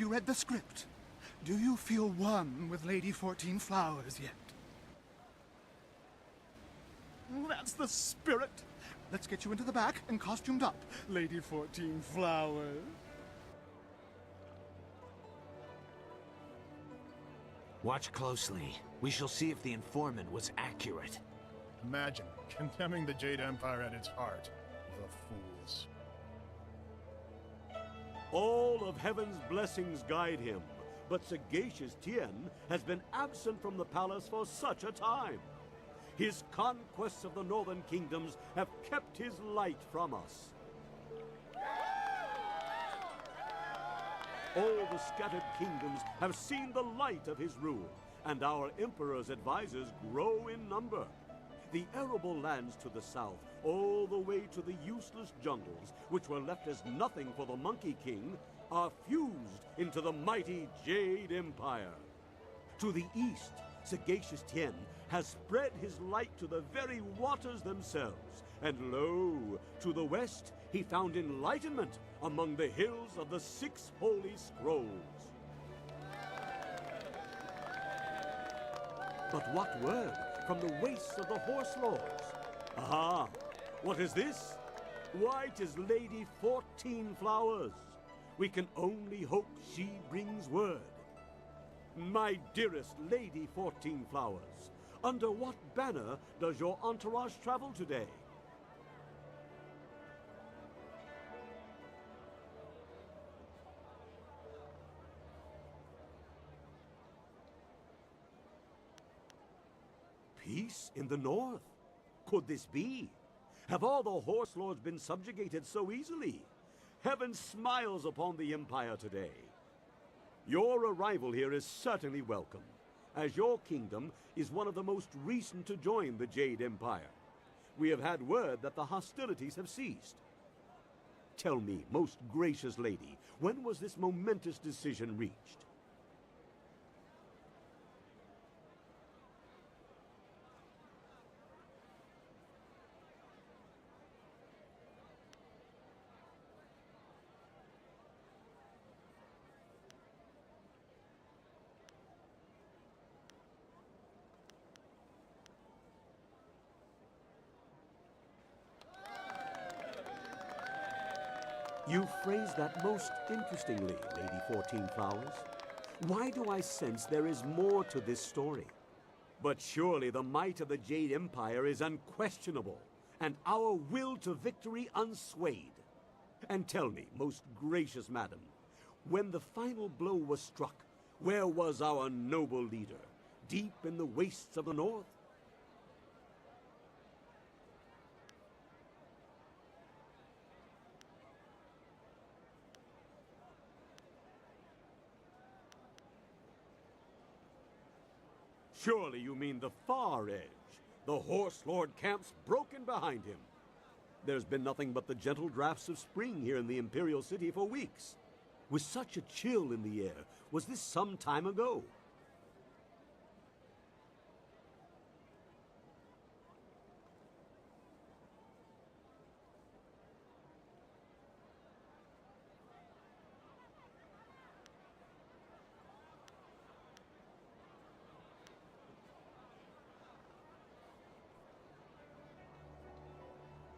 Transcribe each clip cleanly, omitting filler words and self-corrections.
you read the script? Do you feel one with Lady 14 Flowers yet? That's the spirit! Let's get you into the back and costumed up, Lady 14 Flowers. Watch closely. We shall see if the informant was accurate. Imagine condemning the Jade Empire at its heart. The fools. All of heaven's blessings guide him, but sagacious Tien has been absent from the palace for such a time. His conquests of the northern kingdoms have kept his light from us. All the scattered kingdoms have seen the light of his rule, and our emperor's advisors grow in number. The arable lands to the south, all the way to the useless jungles, which were left as nothing for the Monkey King, are fused into the mighty Jade Empire. To the east, sagacious Tien has spread his light to the very waters themselves, and lo, to the west he found enlightenment among the hills of the 6 holy scrolls. But what word from the wastes of the Horse Lords? Aha! What is this? Why, 'tis Lady 14 Flowers. We can only hope she brings word. My dearest Lady 14 Flowers, under what banner does your entourage travel today? Peace in the north? Could this be? Have all the Horse Lords been subjugated so easily? Heaven smiles upon the Empire today. Your arrival here is certainly welcome, as your kingdom is one of the most recent to join the Jade Empire. We have had word that the hostilities have ceased. Tell me, most gracious lady, when was this momentous decision reached? You phrased that most interestingly, Lady 14 Flowers. Why do I sense there is more to this story? But surely the might of the Jade Empire is unquestionable, and our will to victory unswayed. And tell me, most gracious madam, when the final blow was struck, where was our noble leader? Deep in the wastes of the north? Surely you mean the far edge, the Horse Lord camps broken behind him. There's been nothing but the gentle drafts of spring here in the Imperial City for weeks. With such a chill in the air, was this some time ago?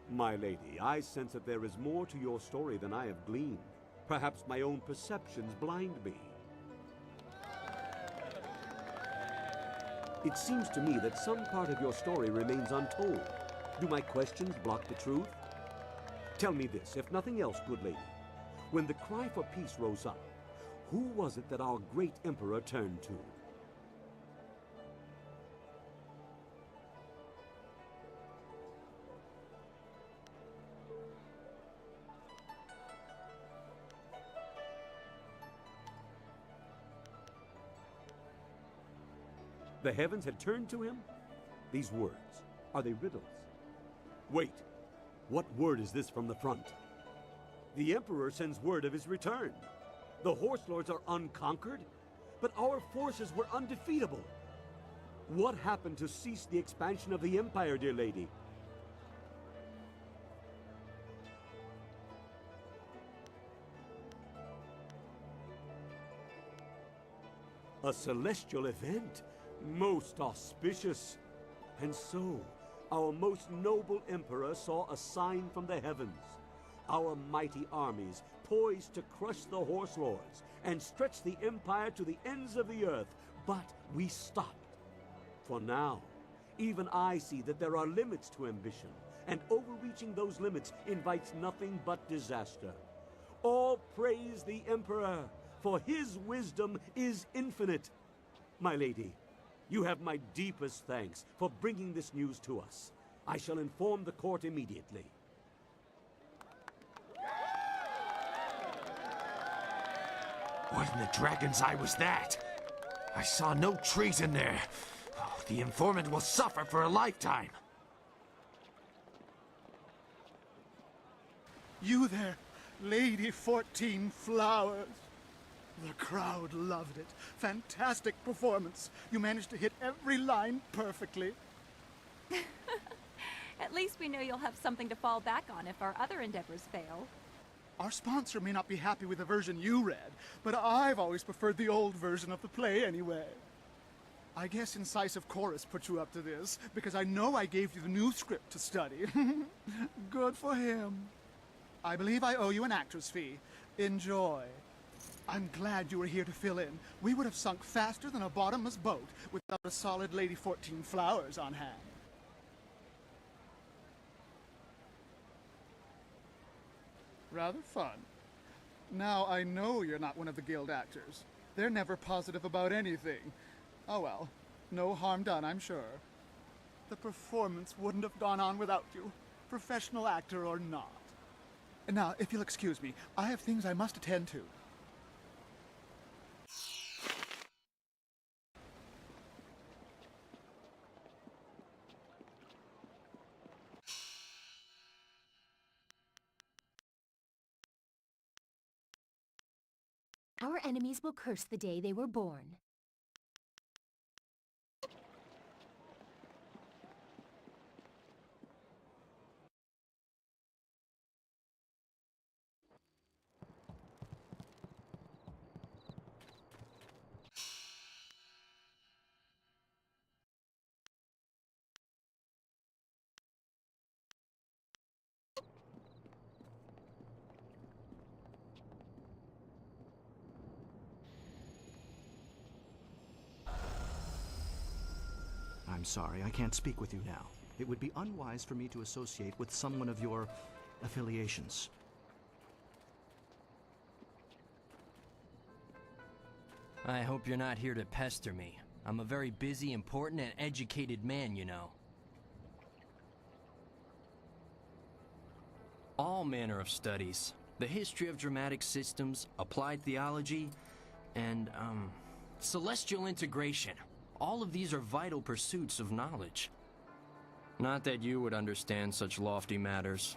My lady, I sense that there is more to your story than I have gleaned. Perhaps my own perceptions blind me. It seems to me that some part of your story remains untold. Do my questions block the truth? Tell me this, if nothing else, good lady. When the cry for peace rose up, who was it that our great emperor turned to? The heavens had turned to him? These words, are they riddles? Wait, what word is this from the front? The Emperor sends word of his return. The Horse Lords are unconquered, but our forces were undefeatable. What happened to cease the expansion of the Empire, dear lady? A celestial event, most auspicious. And so, our most noble emperor saw a sign from the heavens. Our mighty armies poised to crush the horse lords and stretch the empire to the ends of the earth, but we stopped. For now, even I see that there are limits to ambition, and overreaching those limits invites nothing but disaster. All praise the Emperor, for his wisdom is infinite. My lady, you have my deepest thanks for bringing this news to us. I shall inform the court immediately. What in the dragon's eye was that? I saw no treason there. Oh, the informant will suffer for a lifetime. You there, Lady 14 Flowers. The crowd loved it. Fantastic performance. You managed to hit every line perfectly. At least we know you'll have something to fall back on if our other endeavors fail. Our sponsor may not be happy with the version you read, but I've always preferred the old version of the play anyway. I guess Incisive Chorus put you up to this, because I know I gave you the new script to study. Good for him. I believe I owe you an actor's fee. Enjoy. I'm glad you were here to fill in. We would have sunk faster than a bottomless boat without a solid Lady 14 Flowers on hand. Rather fun. Now I know you're not one of the guild actors. They're never positive about anything. Oh well, no harm done, I'm sure. The performance wouldn't have gone on without you, professional actor or not. And now, if you'll excuse me, I have things I must attend to. Our enemies will curse the day they were born. I'm sorry, I can't speak with you now. It would be unwise for me to associate with someone of your affiliations. I hope you're not here to pester me. I'm a very busy, important, and educated man, you know. All manner of studies. The history of dramatic systems, applied theology, and, celestial integration. All of these are vital pursuits of knowledge. Not that you would understand such lofty matters.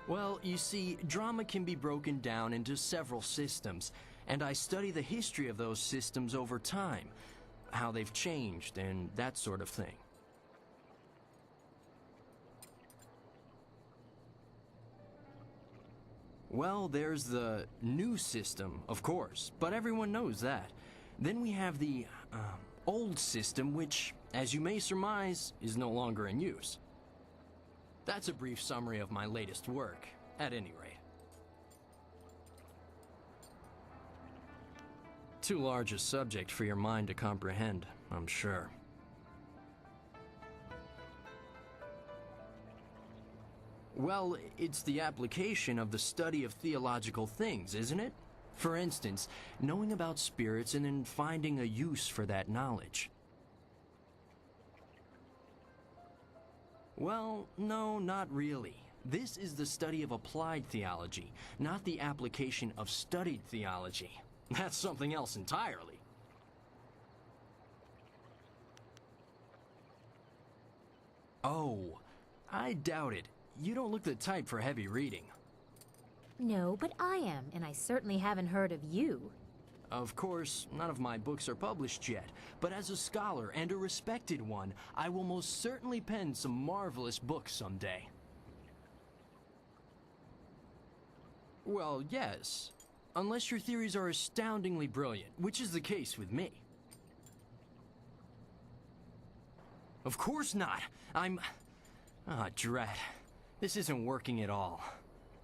Well, you see, drama can be broken down into several systems, and I study the history of those systems over time, how they've changed, and that sort of thing. Well, there's the new system, of course, but everyone knows that. Then we have the, old system, which, as you may surmise, is no longer in use. That's a brief summary of my latest work, at any rate. Too large a subject for your mind to comprehend, I'm sure. Well, it's the application of the study of theological things, isn't it? For instance, knowing about spirits and then finding a use for that knowledge. Well, no, not really. This is the study of applied theology, not the application of studied theology. That's something else entirely. Oh, I doubt it. You don't look the type for heavy reading. No, but I am, and I certainly haven't heard of you. Of course, none of my books are published yet, but as a scholar and a respected one, I will most certainly pen some marvelous books someday. Well, yes. unless your theories are astoundingly brilliant, which is the case with me. Of course not. I'm... Ah, drat. This isn't working at all.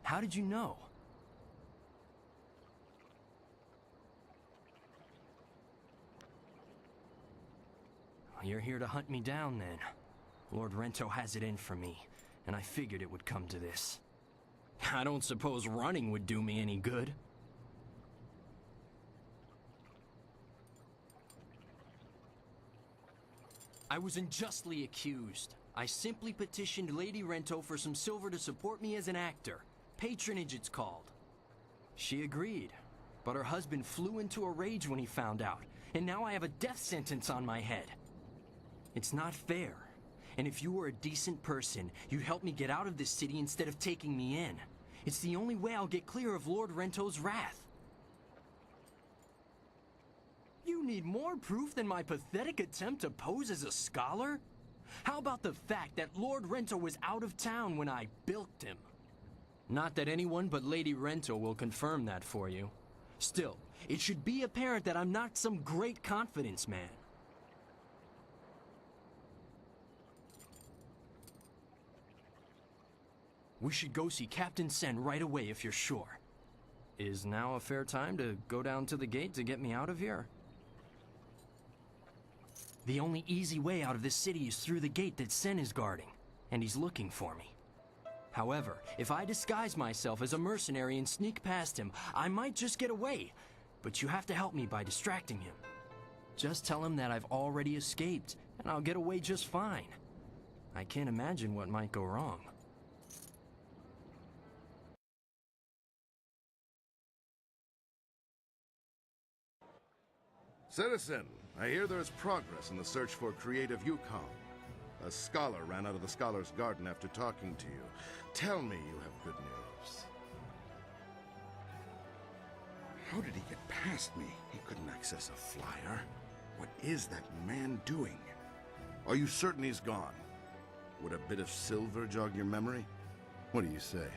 How did you know? You're here to hunt me down, then. Lord Rento has it in for me, and I figured it would come to this. I don't suppose running would do me any good. I was unjustly accused. I simply petitioned Lady Rento for some silver to support me as an actor. Patronage, it's called. She agreed, but her husband flew into a rage when he found out, and now I have a death sentence on my head. It's not fair, and if you were a decent person, you'd help me get out of this city instead of taking me in. It's the only way I'll get clear of Lord Rento's wrath. You need more proof than my pathetic attempt to pose as a scholar? How about the fact that Lord Rento was out of town when I bilked him? Not that anyone but Lady Rento will confirm that for you. Still, it should be apparent that I'm not some great confidence man. We should go see Captain Sen right away if you're sure. Is now a fair time to go down to the gate to get me out of here? The only easy way out of this city is through the gate that Sen is guarding, and he's looking for me. However, if I disguise myself as a mercenary and sneak past him, I might just get away, but you have to help me by distracting him. Just tell him that I've already escaped, and I'll get away just fine. I can't imagine what might go wrong. Citizen, I hear there is progress in the search for creative Yukon. A scholar ran out of the Scholar's Garden after talking to you. Tell me you have good news. How did he get past me? He couldn't access a flyer. What is that man doing? Are you certain he's gone? Would a bit of silver jog your memory? What do you say?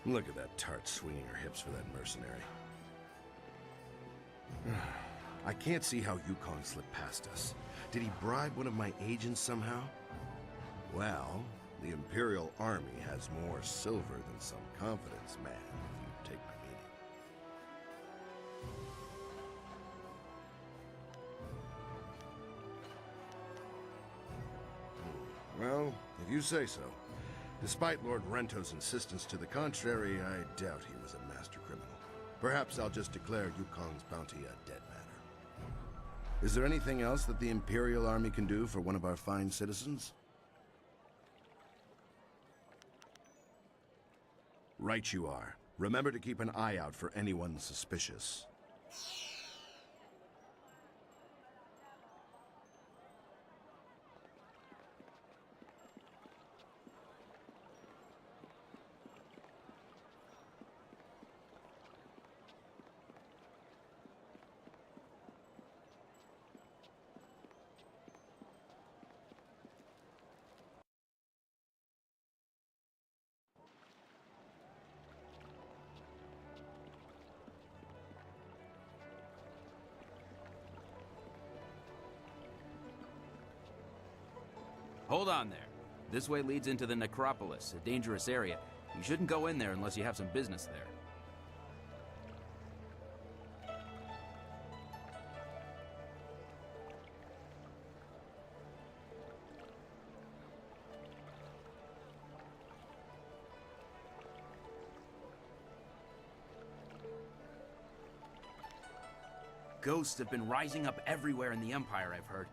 Look at that tart swinging her hips for that mercenary. I can't see how Yukon slipped past us. Did he bribe one of my agents somehow? Well, the Imperial Army has more silver than some confidence man, if you take my meaning. Well, if you say so. Despite Lord Rento's insistence to the contrary, I doubt he was a master criminal. Perhaps I'll just declare Yukon's bounty a dead matter. Is there anything else that the Imperial Army can do for one of our fine citizens? Right you are. Remember to keep an eye out for anyone suspicious. Hold on there. This way leads into the necropolis, a dangerous area. You shouldn't go in there unless you have some business there. Ghosts have been rising up everywhere in the Empire, I've heard.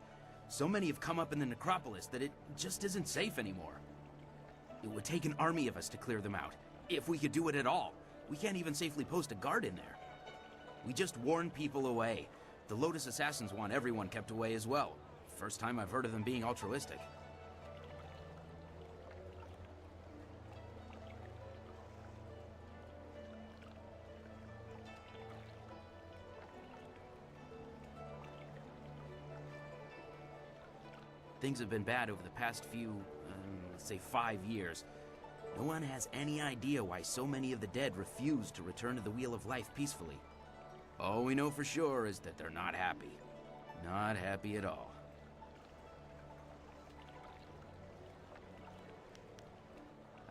So many have come up in the necropolis that it just isn't safe anymore. It would take an army of us to clear them out, if we could do it at all. We can't even safely post a guard in there. We just warn people away. The Lotus Assassins want everyone kept away as well. First time I've heard of them being altruistic. Things have been bad over the past few, let's say 5 years. No one has any idea why so many of the dead refuse to return to the Wheel of Life peacefully. All we know for sure is that they're not happy. Not happy at all.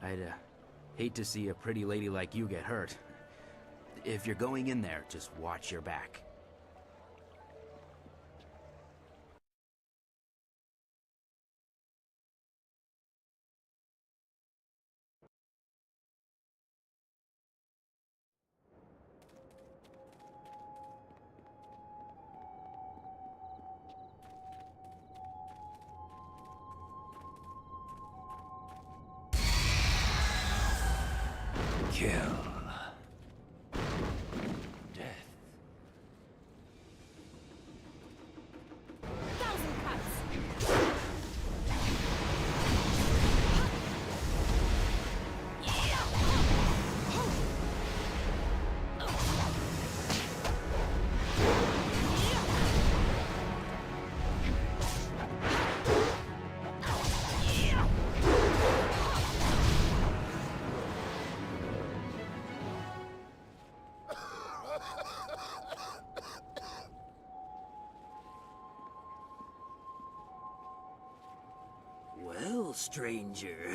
I'd hate to see a pretty lady like you get hurt. If you're going in there, just watch your back. Kill. Death. Thousand cuts! Well, stranger,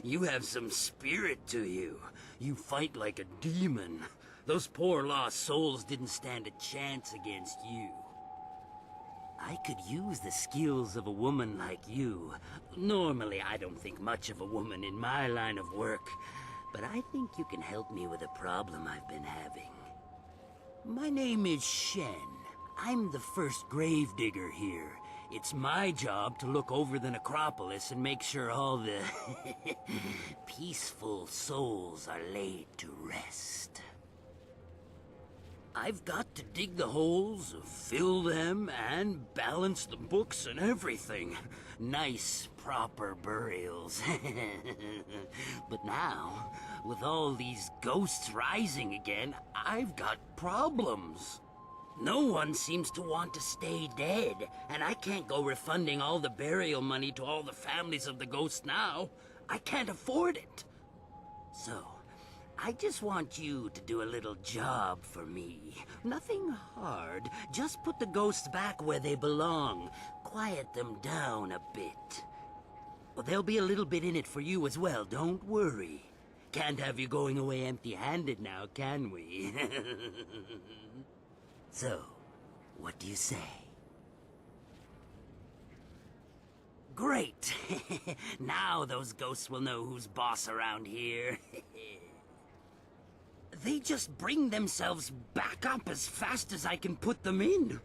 you have some spirit to you. You fight like a demon. Those poor lost souls didn't stand a chance against you. I could use the skills of a woman like you. Normally, I don't think much of a woman in my line of work, but I think you can help me with a problem I've been having. My name is Shen. I'm the first gravedigger here. It's my job to look over the necropolis and make sure all the peaceful souls are laid to rest. I've got to dig the holes, fill them, and balance the books and everything. Nice, proper burials. But now, with all these ghosts rising again, I've got problems. No one seems to want to stay dead, and I can't go refunding all the burial money to all the families of the ghosts now. I can't afford it. So, I just want you to do a little job for me. Nothing hard. Just put the ghosts back where they belong. Quiet them down a bit. Well, there'll be a little bit in it for you as well, don't worry. Can't have you going away empty-handed now, can we? So, what do you say? Great! Now those ghosts will know who's boss around here. They just bring themselves back up as fast as I can put them in.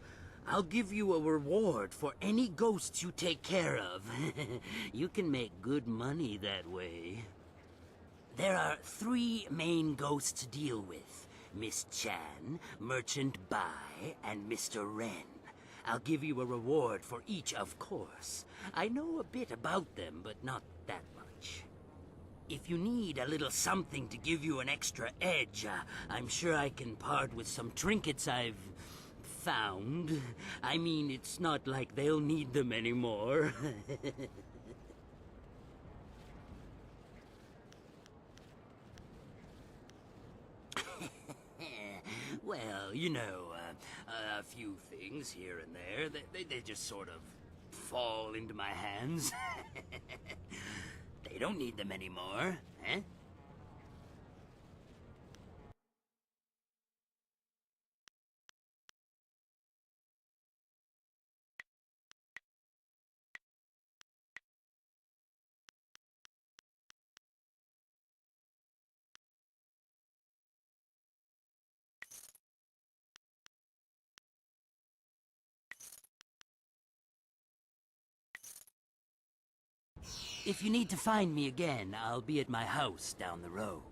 I'll give you a reward for any ghosts you take care of. You can make good money that way. There are 3 main ghosts to deal with. Miss Chan, Merchant Bai, and Mr. Ren. I'll give you a reward for each, of course. I know a bit about them, but not that much. If you need a little something to give you an extra edge, I'm sure I can part with some trinkets I've found. I mean, it's not like they'll need them anymore. Well, you know, a few things here and there. They just sort of fall into my hands. They don't need them anymore, eh? If you need to find me again, I'll be at my house down the road.